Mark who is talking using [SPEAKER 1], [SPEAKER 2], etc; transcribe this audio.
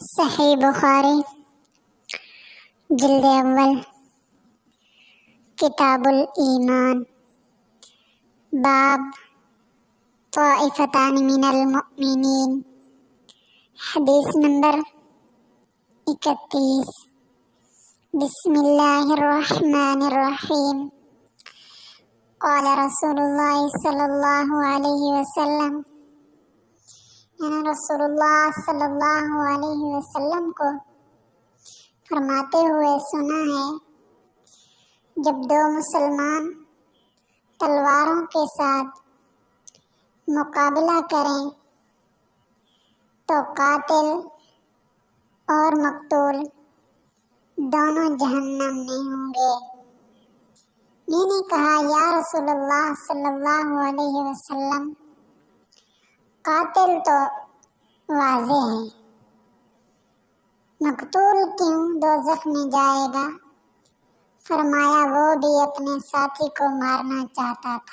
[SPEAKER 1] صحیح بخاری جلد اول کتاب الایمان باب طائفتان من المؤمنین حدیث نمبر 31 بسم اللہ الرحمن الرحیم قال رسول اللہ صلی اللہ علیہ وسلم رسول اللہ صلی اللہ علیہ وسلم کو فرماتے ہوئے سنا ہے، جب دو مسلمان تلواروں کے ساتھ مقابلہ کریں تو قاتل اور مقتول دونوں جہنم میں ہوں گے۔ میں نے کہا، یا رسول اللہ صلی اللہ علیہ وسلم، قاتل تو واضح ہے، مقتول کیوں دوزخ میں جائے گا؟ فرمایا، وہ بھی اپنے ساتھی کو مارنا چاہتا تھا۔